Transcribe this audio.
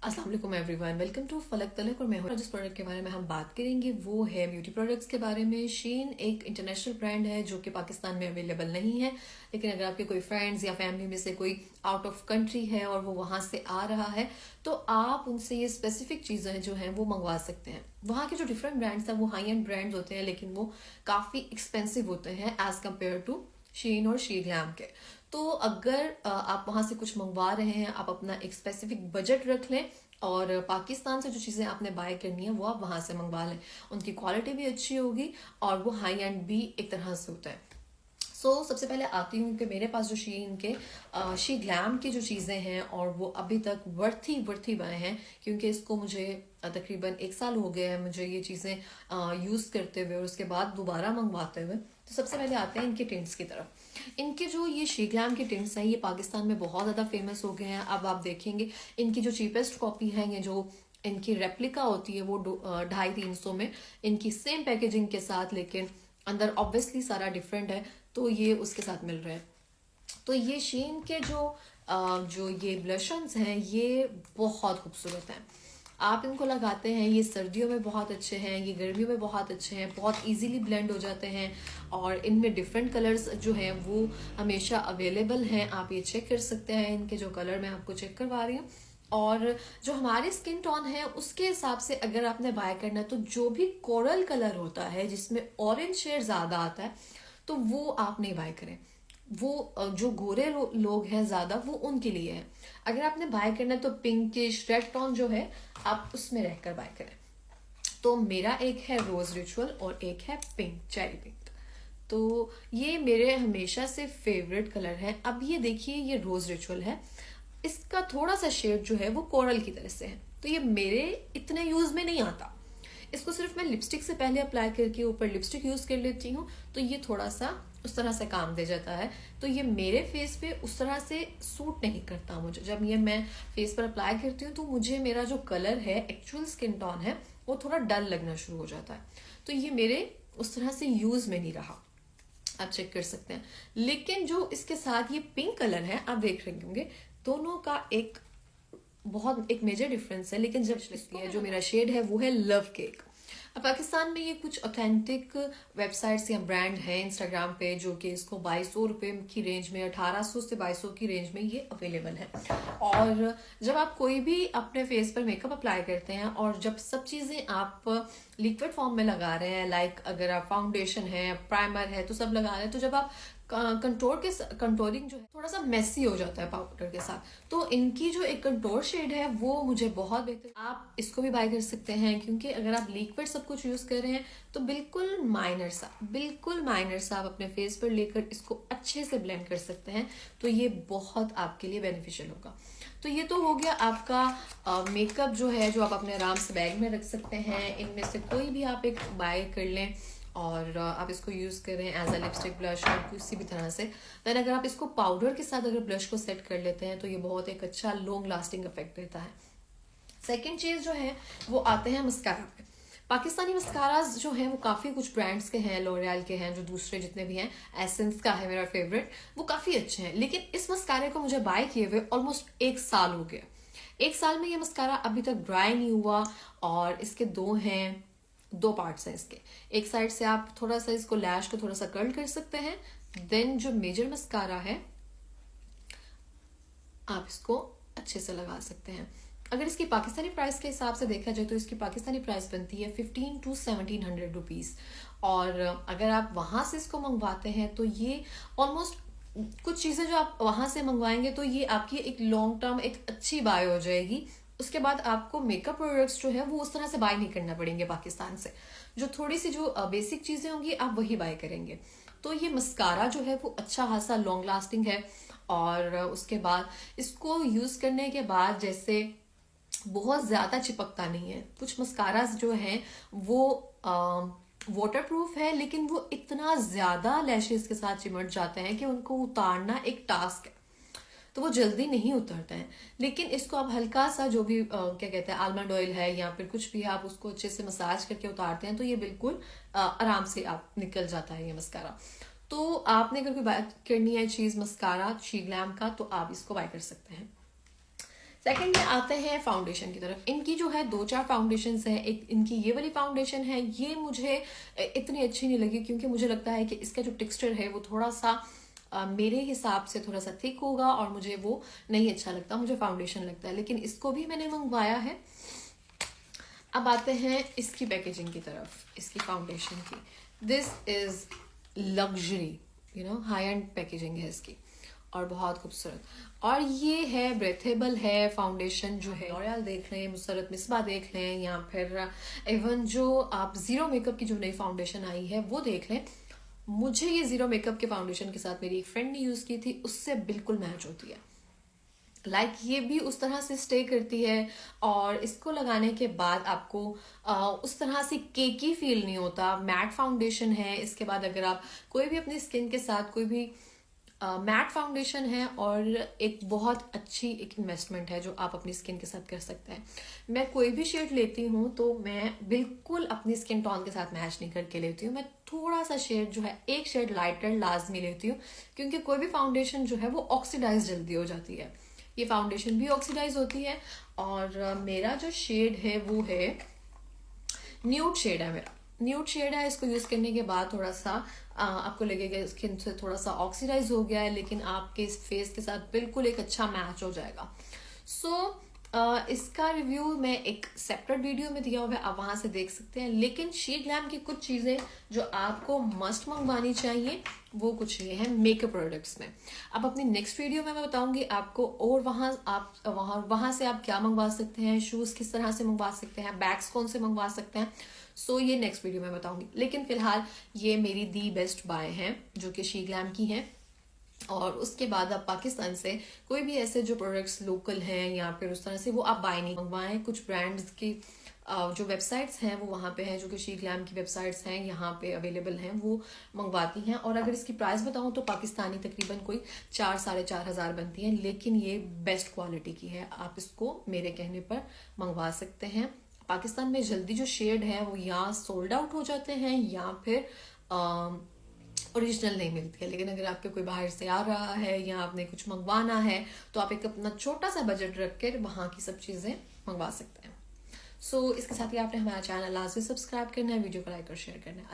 अस्सलाम वालेकुम everyone, welcome to फलक तलक। और मैं हूं जिस प्रोडक्ट के बारे में हम बात करेंगे वो है ब्यूटी प्रोडक्ट्स के बारे में। शीन एक इंटरनेशनल ब्रांड है जो कि पाकिस्तान में अवेलेबल नहीं है, लेकिन अगर आपके कोई फ्रेंड्स या फैमिली में से कोई आउट ऑफ कंट्री है और वो वहां से आ रहा है तो आप उनसे ये स्पेसिफिक चीजें जो हैं वो मंगवा सकते हैं। वहाँ के जो डिफरेंट ब्रांड्स हैं वो हाई एंड ब्रांड्स होते हैं, लेकिन वो काफी एक्सपेंसिव होते हैं एज कम्पेयर टू शीन और शी ग्लैम के। तो अगर आप वहां से कुछ मंगवा रहे हैं, आप अपना एक स्पेसिफिक बजट रख लें और पाकिस्तान से जो चीज़ें आपने बाय करनी है वो आप वहां से मंगवा लें। उनकी क्वालिटी भी अच्छी होगी और वो हाई एंड भी एक तरह से होता है। सबसे पहले आती हूँ कि मेरे पास जो शीन के शी ग्लैम की जो चीज़ें हैं और वो अभी तक वर्थी बने हैं, क्योंकि इसको मुझे तकरीबन 1 साल हो गया है मुझे ये चीज़ें यूज़ करते हुए और उसके बाद दोबारा मंगवाते हुए। तो सबसे पहले आते हैं इनके टिंट्स की तरफ। इनके जो ये शी ग्लैम के टिंट्स हैं ये पाकिस्तान में बहुत ज़्यादा फेमस हो गए हैं। अब आप देखेंगे इनकी जो चीपेस्ट कॉपी है, ये जो इनकी रेप्लिका होती है वो 250-300 में इनकी सेम पैकेजिंग के साथ, लेकिन अंदर ऑब्वियसली सारा डिफरेंट है, तो ये उसके साथ मिल रहा है। तो ये शीन के जो ये ब्लशन्स हैं ये बहुत खूबसूरत हैं। आप इनको लगाते हैं, ये सर्दियों में बहुत अच्छे हैं, ये गर्मियों में बहुत अच्छे हैं, बहुत इजीली ब्लेंड हो जाते हैं और इनमें डिफरेंट कलर्स जो हैं वो हमेशा अवेलेबल हैं। आप ये चेक कर सकते हैं, इनके जो कलर मैं आपको चेक करवा रही हूँ और जो हमारे स्किन टोन है उसके हिसाब से अगर आपने बाय करना है तो जो भी कोरल कलर होता है जिसमें ऑरेंज शेड ज्यादा आता है तो वो आप नहीं बाय करें। वो जो गोरे लोग हैं ज्यादा वो उनके लिए है। अगर आपने बाय करना है तो पिंकिश रेड टोन जो है आप उसमें रहकर बाय करें। तो मेरा एक है रोज रिचुअल और एक है पिंक, चेरी पिंक। तो ये मेरे हमेशा से फेवरेट कलर है। अब ये देखिए ये रोज रिचुअल है, इसका थोड़ा सा शेड जो है वो कोरल की तरह से है, तो ये मेरे इतने यूज में नहीं आता। इसको सिर्फ मैं लिपस्टिक से पहले अप्लाई करके ऊपर लिपस्टिक यूज कर लेती हूँ, तो ये थोड़ा सा उस तरह से काम दे जाता है। तो ये मेरे फेस पे उस तरह से सूट नहीं करता मुझे। जब ये मैं फेस पर अप्लाई करती हूँ तो मुझे मेरा जो कलर है, एक्चुअल स्किन टोन है, वो थोड़ा डल लगना शुरू हो जाता है। तो ये मेरे उस तरह से यूज में नहीं रहा, आप चेक कर सकते हैं। लेकिन जो इसके साथ ये पिंक कलर है आप देख रहे होंगे, दोनों का एक मेजर डिफरेंस है। लेकिन जब लिखती है जो मेरा शेड है वो है लव केक। अब पाकिस्तान में ये कुछ ऑथेंटिक वेबसाइट्स या ब्रांड है इंस्टाग्राम पे जो कि इसको 2200 रुपए की रेंज में, 1800 से 2200 की रेंज में ये अवेलेबल है। और जब आप कोई भी अपने फेस पर मेकअप अप्लाई करते हैं और जब सब चीजें आप लिक्विड फॉर्म में लगा रहे हैं, लाइक अगर आप फाउंडेशन है, प्राइमर है, तो सब लगा रहे हैं, तो जब आप कंटोरिंग जो है थोड़ा सा मेसी हो जाता है पाउडर के साथ। तो इनकी जो एक कंटोर शेड है वो मुझे बहुत बेहतर, आप इसको भी बाय कर सकते हैं, क्योंकि अगर आप लिक्विड सब कुछ यूज कर रहे हैं तो बिल्कुल माइनर सा आप अपने फेस पर लेकर इसको अच्छे से ब्लेंड कर सकते हैं। तो ये बहुत आपके लिए बेनिफिशियल होगा। तो ये तो हो गया आपका मेकअप जो है, जो आप अपने आराम से बैग में रख सकते हैं। इनमें से कोई भी आप एक बाय कर लें और आप इसको यूज करें एज अ लिपस्टिक, ब्लश और किसी भी तरह से। देन अगर आप इसको पाउडर के साथ अगर ब्लश को सेट कर लेते हैं तो ये बहुत एक अच्छा लॉन्ग लास्टिंग इफेक्ट देता है। सेकेंड चीज जो है वो आते हैं मस्कारा पे। पाकिस्तानी मस्काराज जो हैं वो काफी कुछ ब्रांड्स के हैं, लॉरियल के हैं, जो दूसरे जितने भी हैं, एसेंस का है मेरा फेवरेट, वो काफी अच्छे हैं। लेकिन इस मस्कारे को मुझे बाय किए हुए ऑलमोस्ट 1 साल हो गया। 1 साल में ये मस्कारा अभी तक ड्राई नहीं हुआ और इसके दो पार्ट्स हैं इसके। एक साइड से आप थोड़ा सा इसको लैश को थोड़ा सा कर्ल कर सकते हैं, देन जो मेजर मस्कारा है आप इसको अच्छे से लगा सकते हैं। अगर इसकी पाकिस्तानी प्राइस के हिसाब से देखा जाए तो इसकी पाकिस्तानी प्राइस बनती है 1500 to 1700 रुपीज। और अगर आप वहां से इसको मंगवाते हैं तो ये ऑलमोस्ट कुछ चीजें जो आप वहां से मंगवाएंगे तो ये आपकी एक लॉन्ग टर्म एक अच्छी बाय हो जाएगी। उसके बाद आपको मेकअप प्रोडक्ट्स जो है वो उस तरह से बाय नहीं करना पड़ेंगे पाकिस्तान से। जो थोड़ी सी जो बेसिक चीजें होंगी आप वही बाय करेंगे। तो ये मस्कारा जो है वो अच्छा खासा लॉन्ग लास्टिंग है। और उसके बाद इसको यूज करने के बाद जैसे बहुत ज्यादा चिपकता नहीं है। कुछ मस्कारास जो हैं वो वाटर प्रूफ है, लेकिन वो इतना ज्यादा लैशेस के साथ चिमट जाते हैं कि उनको उतारना एक टास्क है, तो वो जल्दी नहीं उतरते हैं। लेकिन इसको आप हल्का सा जो भी क्या कहते हैं आलमंड ऑयल है या फिर कुछ भी, आप उसको अच्छे से मसाज करके उतारते हैं तो ये बिल्कुल आराम से आप निकल जाता है ये मस्कारा। तो आपने अगर कोई बात करनी है चीज मस्कारा शी ग्लैम का तो आप इसको बाय कर सकते हैं। सेकेंडली आते हैं फाउंडेशन की तरफ। इनकी जो है 2-4 फाउंडेशंस हैं। एक इनकी ये वाली फाउंडेशन है, ये मुझे इतनी अच्छी नहीं लगी क्योंकि मुझे लगता है कि इसका जो टेक्सचर है वो थोड़ा सा मेरे हिसाब से थोड़ा सा थिक होगा और मुझे वो नहीं अच्छा लगता, मुझे फाउंडेशन लगता है। लेकिन इसको भी मैंने मंगवाया है। अब आते हैं इसकी पैकेजिंग की तरफ, इसकी फाउंडेशन की। This is luxury, high and packaging है इसकी और बहुत खूबसूरत। और ये है ब्रेथेबल है फाउंडेशन जो है। लॉरियल देख लें, मुसरत मिसबा देख लें, या फिर इवन जो आप जीरो मेकअप की जो नई फाउंडेशन आई है वो देख लें। मुझे ये जीरो मेकअप के फाउंडेशन के साथ मेरी एक फ्रेंड ने यूज की थी, उससे बिल्कुल मैच होती है। ये भी उस तरह से स्टे करती है और इसको लगाने के बाद आपको उस तरह से केकी फील नहीं होता। मैट फाउंडेशन है। इसके बाद अगर आप कोई भी अपनी स्किन के साथ कोई भी मैट फाउंडेशन है और एक बहुत अच्छी एक इन्वेस्टमेंट है जो आप अपनी स्किन के साथ कर सकते हैं। मैं कोई भी शेड लेती हूँ तो मैं बिल्कुल अपनी स्किन टोन के साथ मैच नहीं करके लेती हूँ। मैं थोड़ा सा शेड जो है, एक शेड लाइटर लाजमी लेती हूँ क्योंकि कोई भी फाउंडेशन जो है वो ऑक्सीडाइज जल्दी हो जाती है। ये फाउंडेशन भी ऑक्सीडाइज होती है। और मेरा जो शेड है वो है न्यूड शेड है मेरा। न्यूड शेड है। इसको यूज करने के बाद थोड़ा सा आपको लगेगा स्किन से थोड़ा सा ऑक्सीडाइज हो गया है, लेकिन आपके फेस के साथ बिल्कुल एक अच्छा मैच हो जाएगा। सो इसका रिव्यू मैं एक सेपरेट वीडियो में दिया हुआ है, आप वहां से देख सकते हैं। लेकिन शी ग्लैम की कुछ चीजें जो आपको मस्ट मंगवानी चाहिए वो कुछ ये है मेकअप प्रोडक्ट्स में। अब अपनी नेक्स्ट वीडियो में मैं बताऊंगी आपको, और वहां से आप क्या मंगवा सकते हैं, शूज किस तरह से मंगवा सकते हैं, बैग्स कौन से मंगवा सकते हैं। सो ये नेक्स्ट वीडियो में बताऊंगी। लेकिन फिलहाल ये मेरी दी बेस्ट बाय हैं जो कि शी ग्लैम की हैं। और उसके बाद आप पाकिस्तान से कोई भी ऐसे जो प्रोडक्ट्स लोकल हैं या फिर उस तरह से वो आप बाय नहीं मंगवाएं। कुछ ब्रांड्स की जो वेबसाइट्स हैं वो वहाँ पे हैं, जो कि शी ग्लैम की वेबसाइट्स हैं यहाँ पे अवेलेबल हैं, वो मंगवाती हैं। और अगर इसकी प्राइस बताऊँ तो पाकिस्तानी तकरीबन कोई 4-4.5 हज़ार बनती है, लेकिन ये बेस्ट क्वालिटी की है। आप इसको मेरे कहने पर मंगवा सकते हैं। पाकिस्तान में जल्दी जो शेड है वो या सोल्ड आउट हो जाते हैं या फिर ओरिजिनल नहीं मिलती है। लेकिन अगर आपके कोई बाहर से आ रहा है या आपने कुछ मंगवाना है तो आप एक अपना छोटा सा बजट रख कर वहाँ की सब चीज़ें मंगवा सकते हैं। सो इसके साथ ही आपने हमारा चैनल लाजमी सब्सक्राइब करना है, वीडियो को लाइक और शेयर करना है।